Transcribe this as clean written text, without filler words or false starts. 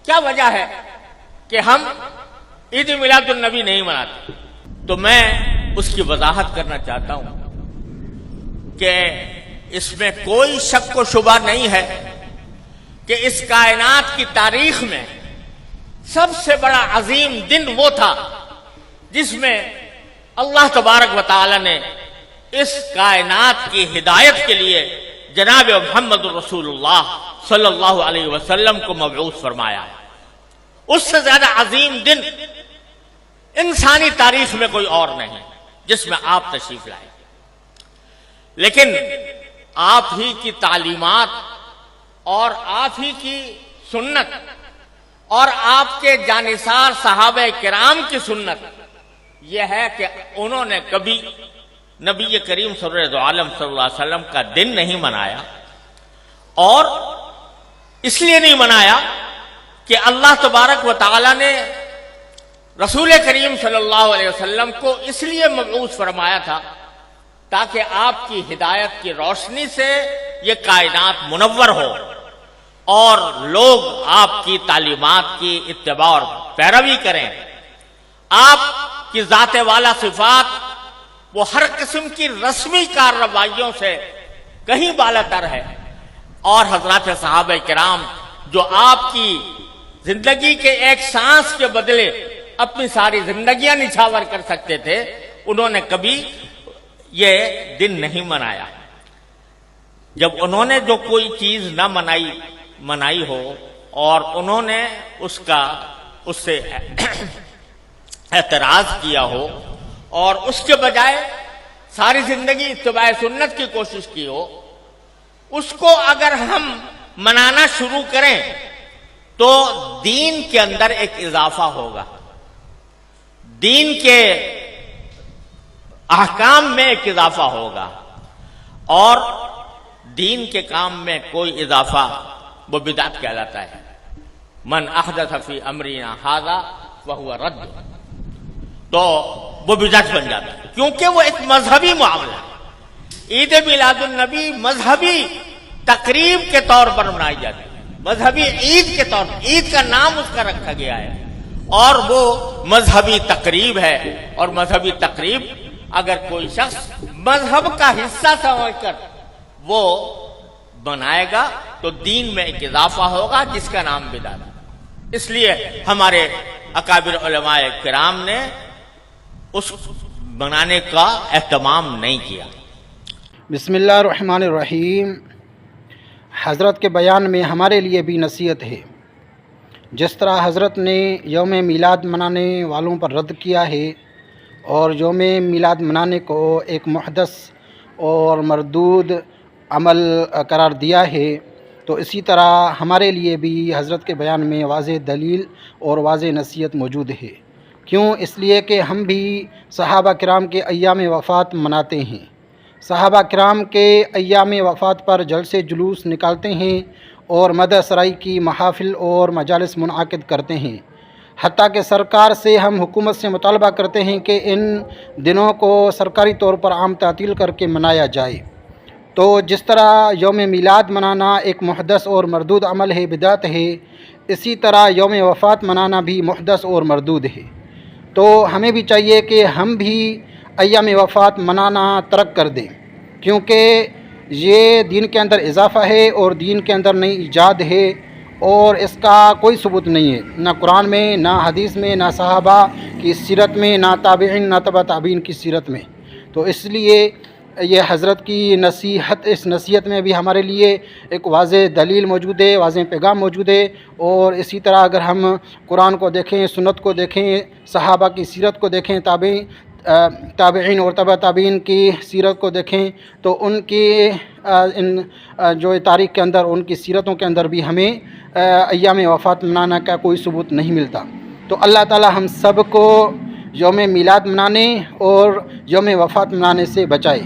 کیا وجہ ہے کہ ہم عید میلاد النبی نہیں مناتے؟ تو میں اس کی وضاحت کرنا چاہتا ہوں کہ اس میں کوئی شک و شبہ نہیں ہے کہ اس کائنات کی تاریخ میں سب سے بڑا عظیم دن وہ تھا جس میں اللہ تبارک و تعالی نے اس کائنات کی ہدایت کے لیے جناب محمد رسول اللہ صلی اللہ علیہ وسلم کو مبعوث فرمایا۔ اس سے زیادہ عظیم دن انسانی تاریخ میں کوئی اور نہیں جس میں آپ تشریف لائے، لیکن آپ ہی کی تعلیمات اور آپ ہی کی سنت اور آپ کے جانثار صحابہ کرام کی سنت یہ ہے کہ انہوں نے کبھی نبی کریم سرور عالم صلی اللہ علیہ وسلم کا دن نہیں منایا، اور اس لیے نہیں منایا کہ اللہ تبارک و تعالی نے رسول کریم صلی اللہ علیہ وسلم کو اس لیے مبعوث فرمایا تھا تاکہ آپ کی ہدایت کی روشنی سے یہ کائنات منور ہو اور لوگ آپ کی تعلیمات کی اتباع اور پیروی کریں۔ آپ کی ذات والا صفات وہ ہر قسم کی رسمی کارروائیوں سے کہیں بالاتر ہے، اور حضرات صحابہ کرام جو آپ کی زندگی کے ایک سانس کے بدلے اپنی ساری زندگیاں نچھاور کر سکتے تھے، انہوں نے کبھی یہ دن نہیں منایا۔ جب انہوں نے جو کوئی چیز نہ منائی ہو اور انہوں نے اس سے اعتراض کیا ہو اور اس کے بجائے ساری زندگی اتباع سنت کی کوشش کی ہو، اس کو اگر ہم منانا شروع کریں تو دین کے اندر ایک اضافہ ہوگا، دین کے احکام میں ایک اضافہ ہوگا، اور دین کے کام میں کوئی اضافہ وہ بدعت کہلاتا ہے۔ من احدث فی امرنا ھذا فہو رد، تو وہ بدعت بن جاتا ہے، کیونکہ وہ ایک مذہبی معاملہ ہے۔ عید میلاد النبی مذہبی تقریب کے طور پر منائی جاتی ہے، مذہبی عید کے طور پر، عید کا نام اس کا رکھا گیا ہے، اور وہ مذہبی تقریب ہے، اور مذہبی تقریب اگر کوئی شخص مذہب کا حصہ سمجھ کر وہ بنائے گا تو دین میں ایک اضافہ ہوگا جس کا نام بدعت ہے۔ اس لیے ہمارے اکابر علماء کرام نے اس بنانے کا اہتمام نہیں کیا۔ بسم اللہ الرحمن الرحیم۔ حضرت کے بیان میں ہمارے لیے بھی نصیحت ہے۔ جس طرح حضرت نے یوم میلاد منانے والوں پر رد کیا ہے اور یوم میلاد منانے کو ایک محدث اور مردود عمل قرار دیا ہے، تو اسی طرح ہمارے لیے بھی حضرت کے بیان میں واضح دلیل اور واضح نصیحت موجود ہے۔ کیوں؟ اس لیے کہ ہم بھی صحابہ کرام کے ایام وفات مناتے ہیں، صحابہ کرام کے ایام وفات پر جلسے جلوس نکالتے ہیں اور مدح سرائی کی محافل اور مجالس منعقد کرتے ہیں، حتیٰ کہ سرکار سے ہم حکومت سے مطالبہ کرتے ہیں کہ ان دنوں کو سرکاری طور پر عام تعطیل کر کے منایا جائے۔ تو جس طرح یوم میلاد منانا ایک محدث اور مردود عمل ہے، بدعت ہے، اسی طرح یوم وفات منانا بھی محدث اور مردود ہے۔ تو ہمیں بھی چاہیے کہ ہم بھی ایام وفات منانا ترک کر دیں، کیونکہ یہ دین کے اندر اضافہ ہے اور دین کے اندر نئی ایجاد ہے، اور اس کا کوئی ثبوت نہیں ہے، نہ قرآن میں، نہ حدیث میں، نہ صحابہ کی سیرت میں، نہ تابعین، نہ تبع تابعین کی سیرت میں۔ تو اس لیے یہ حضرت کی نصیحت، اس نصیحت میں بھی ہمارے لیے ایک واضح دلیل موجود ہے، واضح پیغام موجود ہے، اور اسی طرح اگر ہم قرآن کو دیکھیں، سنت کو دیکھیں، صحابہ کی سیرت کو دیکھیں، تابعین اور تبع تابعین کی سیرت کو دیکھیں، تو ان کی جو تاریخ کے اندر، ان کی سیرتوں کے اندر بھی ہمیں ایام وفات منانا کا کوئی ثبوت نہیں ملتا۔ تو اللہ تعالی ہم سب کو یوم میلاد منانے اور یوم وفات منانے سے بچائے۔